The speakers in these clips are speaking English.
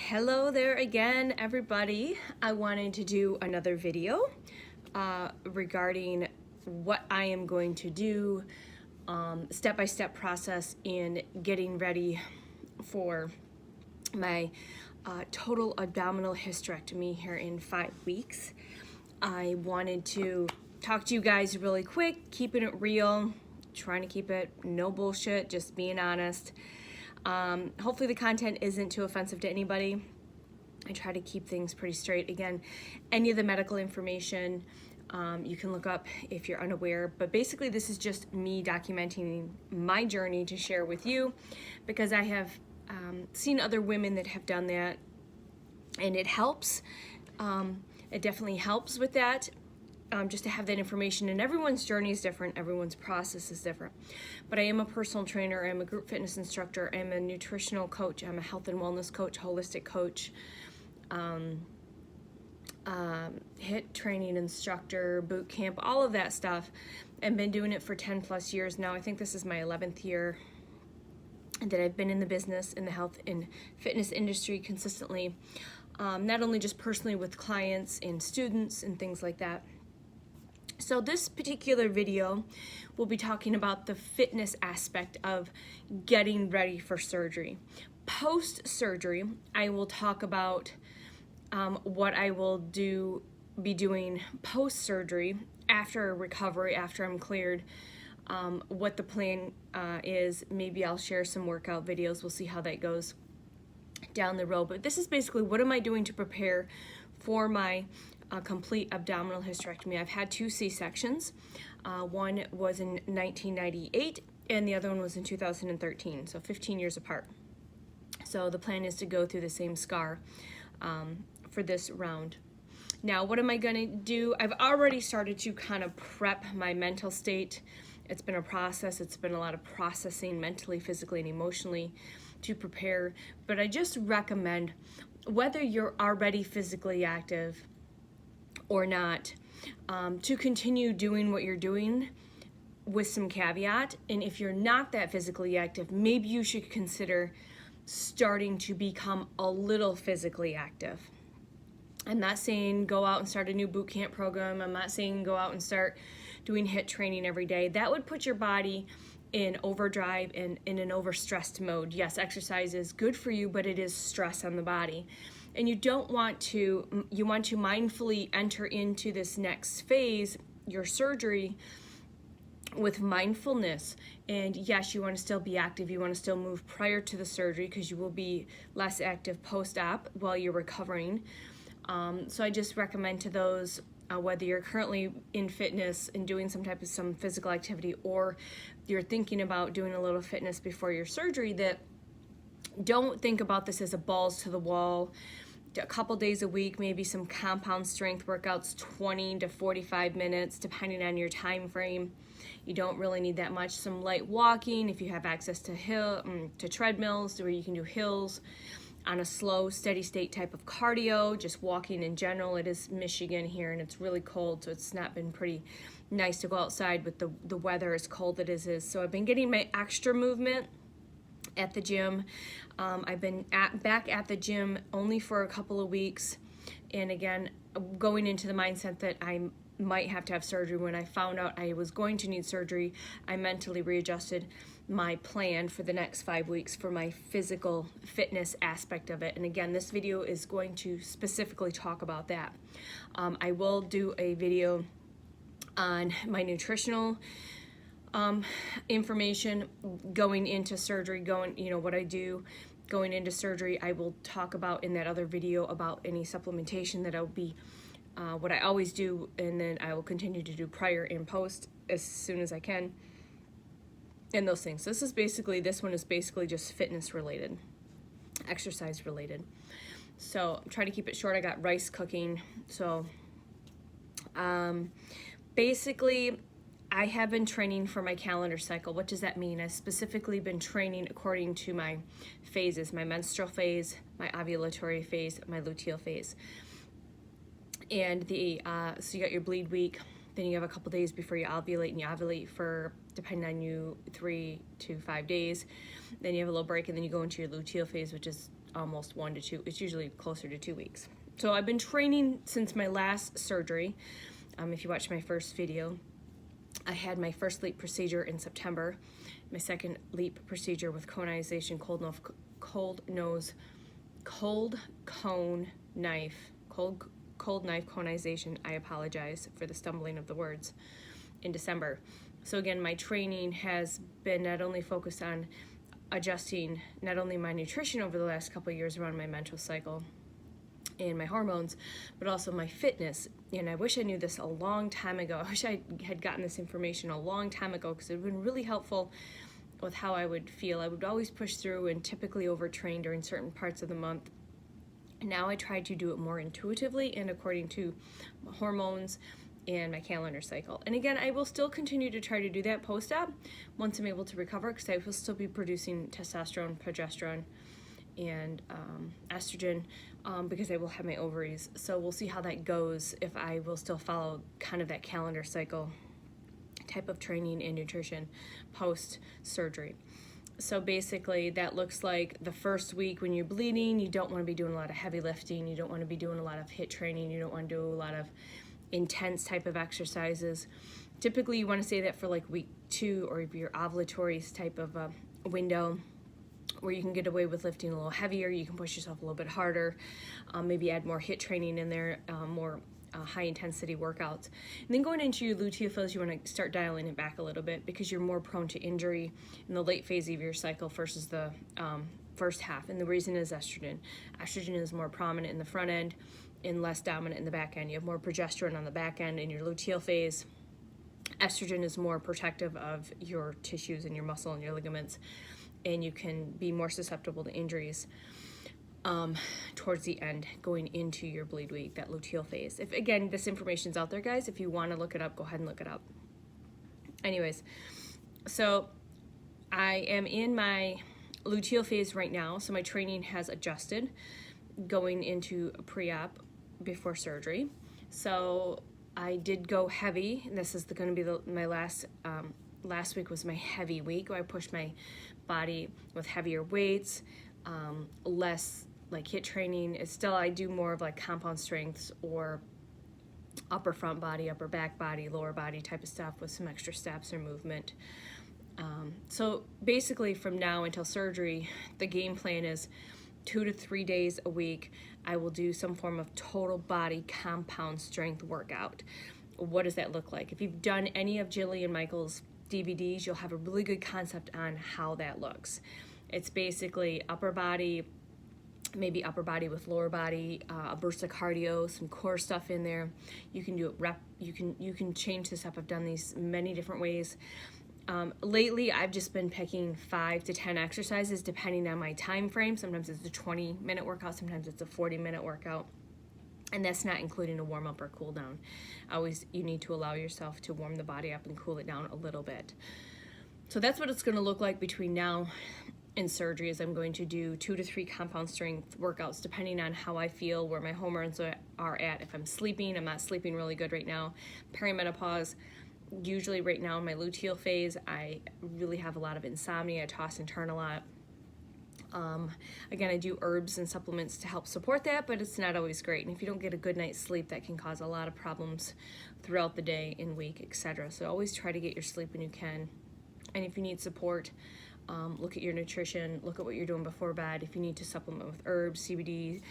Hello there again, everybody. I wanted to do another video regarding what I am going to do, step-by-step process in getting ready for my total abdominal hysterectomy here in 5 weeks. I wanted to talk to you guys really quick, keeping it real, trying to keep it no bullshit, just being honest. Hopefully the content isn't too offensive to anybody. I try to keep things pretty straight. Again, any of the medical information you can look up if you're unaware, but basically this is just me documenting my journey to share with you, because I have seen other women that have done that, and it helps. It definitely helps with that. Just to have that information, and everyone's journey is different, everyone's process is different. But I am a personal trainer, I'm a group fitness instructor, I'm a nutritional coach, I'm a health and wellness coach, holistic coach, HIIT training instructor, boot camp, all of that stuff. I've been doing it for 10 plus years now. I think this is my 11th year that I've been in the business, in the health and fitness industry consistently, not only just personally with clients and students and things like that. So this particular video will be talking about the fitness aspect of getting ready for surgery. Post-surgery, I will talk about what I will be doing post-surgery, after recovery, after I'm cleared, what the plan is. Maybe I'll share some workout videos. We'll see how that goes down the road. But this is basically, what am I doing to prepare for my complete abdominal hysterectomy. I've had 2 C-sections. One was in 1998 and the other one was in 2013, so 15 years apart. So the plan is to go through the same scar for this round. Now, what am I going to do? I've already started to kind of prep my mental state. It's been a process. It's been a lot of processing mentally, physically, and emotionally to prepare. But I just recommend, whether you're already physically active or not, to continue doing what you're doing with some caveat. And if you're not that physically active, maybe you should consider starting to become a little physically active. I'm not saying go out and start a new boot camp program. I'm not saying go out and start doing HIIT training every day. That would put your body in overdrive and in an overstressed mode. Yes, exercise is good for you, but it is stress on the body. And you want to mindfully enter into this next phase, your surgery, with mindfulness. And yes, you want to still be active. You want to still move prior to the surgery, because you will be less active post-op while you're recovering. So I just recommend to those, whether you're currently in fitness and doing some physical activity, or you're thinking about doing a little fitness before your surgery, that don't think about this as a balls to the wall, a couple days a week, maybe some compound strength workouts, 20 to 45 minutes, depending on your time frame. You don't really need that much. Some light walking, if you have access to treadmills where you can do hills, on a slow, steady state type of cardio, just walking in general. It is Michigan here and it's really cold, so it's not been pretty nice to go outside with the weather as cold as it is. So I've been getting my extra movement at the gym. I've been back at the gym only for a couple of weeks, and again, going into the mindset that I might have to have surgery. When I found out I was going to need surgery, I mentally readjusted my plan for the next 5 weeks for my physical fitness aspect of it. And again, this video is going to specifically talk about that. I will do a video on my nutritional information going into surgery, what I do going into surgery. I will talk about in that other video about any supplementation that I'll be what I always do, and then I will continue to do prior and post as soon as I can, and those things. This one is basically just fitness related, exercise related. So I'm trying to keep it short. I got rice cooking. So basically, I have been training for my calendar cycle. What does that mean? I've specifically been training according to my phases, my menstrual phase, my ovulatory phase, my luteal phase. And so you got your bleed week, then you have a couple days before you ovulate, and you ovulate for depending on you, 3 to 5 days. Then you have a little break, and then you go into your luteal phase, which is almost 1 to 2. It's usually closer to 2 weeks. So I've been training since my last surgery. If you watched my first video, I had my first LEEP procedure in September. My second LEEP procedure with conization, cold knife conization. I apologize for the stumbling of the words, in December. So again, my training has been not only focused on adjusting not only my nutrition over the last couple of years around my menstrual cycle and my hormones, but also my fitness. And I wish I knew this a long time ago. I wish I had gotten this information a long time ago, because it would have been really helpful with how I would feel. I would always push through and typically overtrain during certain parts of the month. Now I try to do it more intuitively and according to hormones and my calendar cycle. And again, I will still continue to try to do that post-op once I'm able to recover, because I will still be producing testosterone, progesterone, and estrogen, because I will have my ovaries. So we'll see how that goes, if I will still follow kind of that calendar cycle type of training and nutrition post-surgery. So basically that looks like the first week when you're bleeding, you don't want to be doing a lot of heavy lifting, you don't want to be doing a lot of HIIT training, you don't want to do a lot of intense type of exercises. Typically you want to say that for like week 2 or your ovulatory type of window, where you can get away with lifting a little heavier, you can push yourself a little bit harder, maybe add more HIIT training in there, more high intensity workouts. And then going into your luteal phase, you want to start dialing it back a little bit, because you're more prone to injury in the late phase of your cycle versus the first half. And the reason is estrogen. Estrogen is more prominent in the front end and less dominant in the back end. You have more progesterone on the back end in your luteal phase. Estrogen is more protective of your tissues and your muscle and your ligaments, and you can be more susceptible to injuries towards the end, going into your bleed week, that luteal phase. If again, this information's out there, guys, if you want to look it up, go ahead and look it up. Anyways, so I am in my luteal phase right now, so my training has adjusted going into pre-op before surgery. So I did go heavy, and this is going to be my last week was my heavy week, where I pushed my body with heavier weights, less like HIIT training. It's still, I do more of like compound strengths or upper front body, upper back body, lower body type of stuff with some extra steps or movement. So basically from now until surgery, the game plan is 2 to 3 days a week, I will do some form of total body compound strength workout. What does that look like? If you've done any of Jillian Michaels' DVDs, you'll have a really good concept on how that looks. It's basically upper body, maybe upper body with lower body, a burst of cardio, some core stuff in there. You can do it you can change this up. I've done these many different ways. Lately, I've just been picking 5 to 10 exercises depending on my time frame. Sometimes it's a 20-minute workout, sometimes it's a 40-minute workout. And that's not including a warm up or cool down. You need to allow yourself to warm the body up and cool it down a little bit. So that's what it's going to look like between now and surgery. Is I'm going to do 2 to 3 compound strength workouts depending on how I feel, where my hormones are at. If I'm sleeping, I'm not sleeping really good right now. Perimenopause. Usually right now in my luteal phase, I really have a lot of insomnia. I toss and turn a lot. Again, I do herbs and supplements to help support that, but it's not always great. And if you don't get a good night's sleep, that can cause a lot of problems throughout the day and week, etc. So always try to get your sleep when you can. And if you need support, look at your nutrition, look at what you're doing before bed. If you need to supplement with herbs, CBD,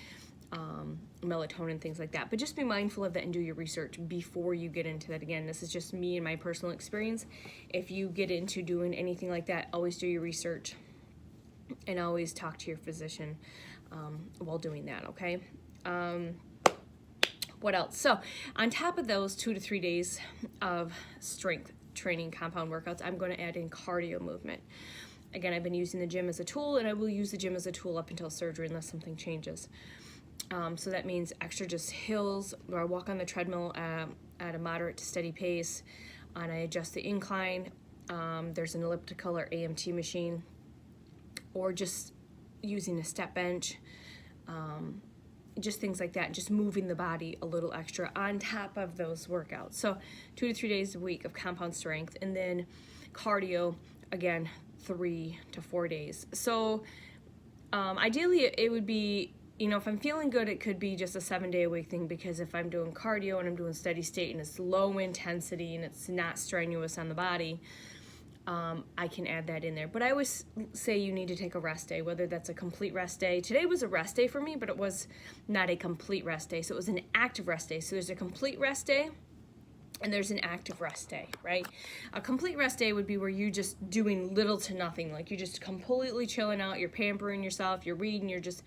melatonin, things like that. But just be mindful of that and do your research before you get into that. Again, this is just me and my personal experience. If you get into doing anything like that, always do your research and always talk to your physician while doing that, okay? What else? So on top of those 2 to 3 days of strength training compound workouts, I'm going to add in cardio movement. Again, I've been using the gym as a tool, and I will use the gym as a tool up until surgery unless something changes. So that means extra just hills, where I walk on the treadmill at a moderate to steady pace, and I adjust the incline. There's an elliptical or AMT machine, or just using a step bench, just things like that, just moving the body a little extra on top of those workouts. So 2 to 3 days a week of compound strength, and then cardio, again, 3 to 4 days. So ideally it would be, you know, if I'm feeling good, it could be just a 7-day-a-week thing, because if I'm doing cardio and I'm doing steady state and it's low intensity and it's not strenuous on the body, I can add that in there. But I always say you need to take a rest day, whether that's a complete rest day. Today was a rest day for me, but it was not a complete rest day. So it was an active rest day. So there's a complete rest day and there's an active rest day, right? A complete rest day would be where you're just doing little to nothing. Like you're just completely chilling out, you're pampering yourself, you're reading, you're just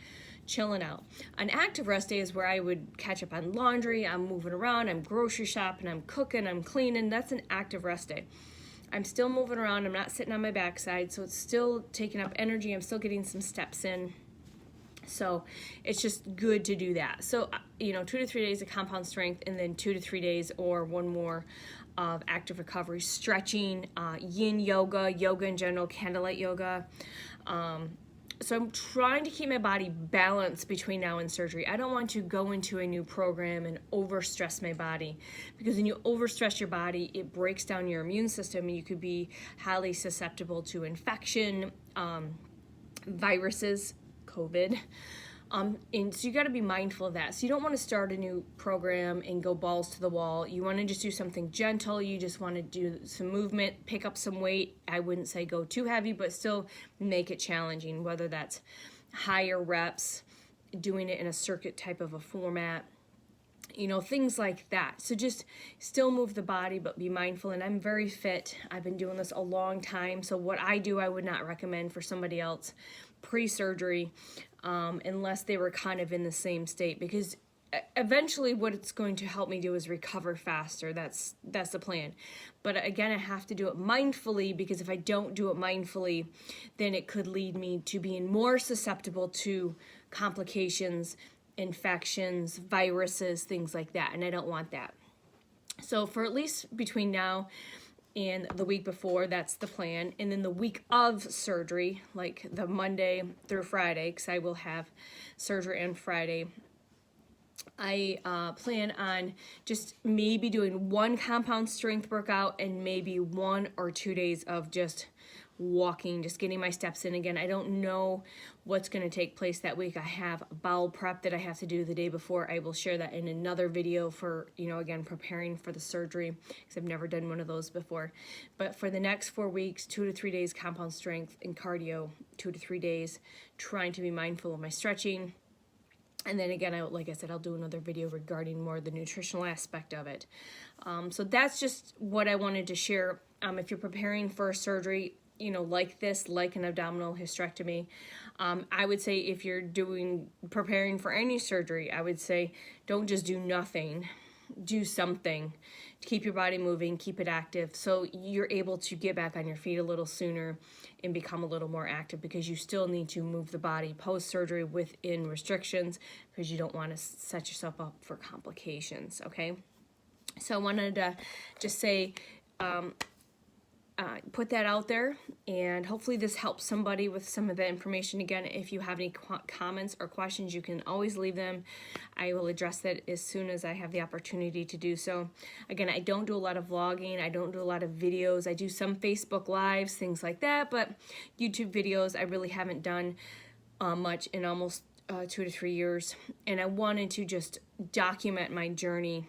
chilling out. An active rest day is where I would catch up on laundry, I'm moving around, I'm grocery shopping, I'm cooking, I'm cleaning. That's an active rest day. I'm still moving around, I'm not sitting on my backside, so it's still taking up energy, I'm still getting some steps in. So it's just good to do that. So, you know, 2 to 3 days of compound strength, and then 2 to 3 days or one more of active recovery, stretching, yin yoga, yoga in general, candlelight yoga. So I'm trying to keep my body balanced between now and surgery. I don't want to go into a new program and overstress my body, because when you overstress your body, it breaks down your immune system and you could be highly susceptible to infection, viruses, COVID. And so you got to be mindful of that. So you don't want to start a new program and go balls to the wall. You want to just do something gentle. You just want to do some movement, pick up some weight. I wouldn't say go too heavy, but still make it challenging, whether that's higher reps, doing it in a circuit type of a format, you know, things like that. So just still move the body, but be mindful. And I'm very fit. I've been doing this a long time. So what I do, I would not recommend for somebody else pre-surgery, unless they were kind of in the same state, because eventually what it's going to help me do is recover faster. That's the plan. But again, I have to do it mindfully, because if I don't do it mindfully, then it could lead me to being more susceptible to complications, infections, viruses, things like that. And I don't want that. So for at least between now and the week before, that's the plan. And then the week of surgery, like the Monday through Friday, because I will have surgery on Friday, I plan on just maybe doing one compound strength workout and maybe 1 or 2 days of just walking, just getting my steps in. Again, I don't know what's going to take place that week. I have bowel prep that I have to do the day before. I will share that in another video for, you know, again, preparing for the surgery, because I've never done one of those before. But for the next 4 weeks, 2 to 3 days compound strength and cardio, 2 to 3 days, trying to be mindful of my stretching. And then again, like I said, I'll do another video regarding more the nutritional aspect of it. So that's just what I wanted to share. If you're preparing for surgery, you know, like this, like an abdominal hysterectomy, I would say if you're preparing for any surgery, I would say don't just do nothing, do something to keep your body moving, keep it active, so you're able to get back on your feet a little sooner and become a little more active, because you still need to move the body post-surgery within restrictions, because you don't want to set yourself up for complications, okay? So I wanted to just say, put that out there, and hopefully this helps somebody with some of the information. Again, if you have any comments or questions, you can always leave them. I will address that as soon as I have the opportunity to do so. Again, I don't do a lot of vlogging, I don't do a lot of videos. I do some Facebook Lives, things like that, but YouTube videos I really haven't done much in almost 2 to 3 years. And I wanted to just document my journey,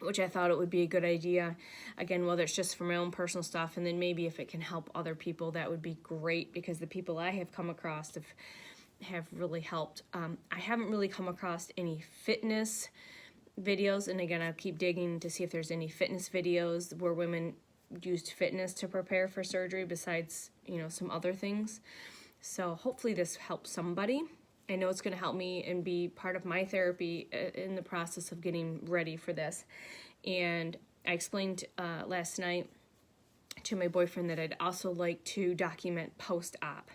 which I thought it would be a good idea. Again, whether it's just for my own personal stuff, and then maybe if it can help other people, that would be great, because the people I have come across have really helped. I haven't really come across any fitness videos, and again, I'll keep digging to see if there's any fitness videos where women used fitness to prepare for surgery besides, you know, some other things. So hopefully this helps somebody. I know it's going to help me and be part of my therapy in the process of getting ready for this. And I explained last night to my boyfriend that I'd also like to document post-op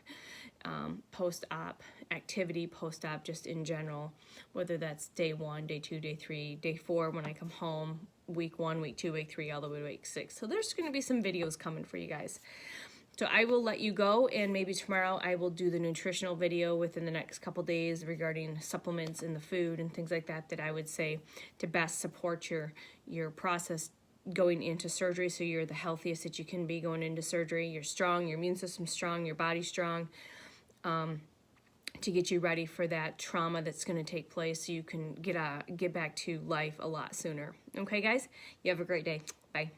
activity, post-op just in general, whether that's day 1, day 2, day 3, day 4 when I come home, week 1, week 2, week 3, all the way to week 6. So there's going to be some videos coming for you guys. So I will let you go, and maybe tomorrow I will do the nutritional video within the next couple days regarding supplements and the food and things like that I would say to best support your process going into surgery, so you're the healthiest that you can be going into surgery. You're strong, your immune system's strong, your body's strong, to get you ready for that trauma that's going to take place, so you can get back to life a lot sooner. Okay, guys? You have a great day. Bye.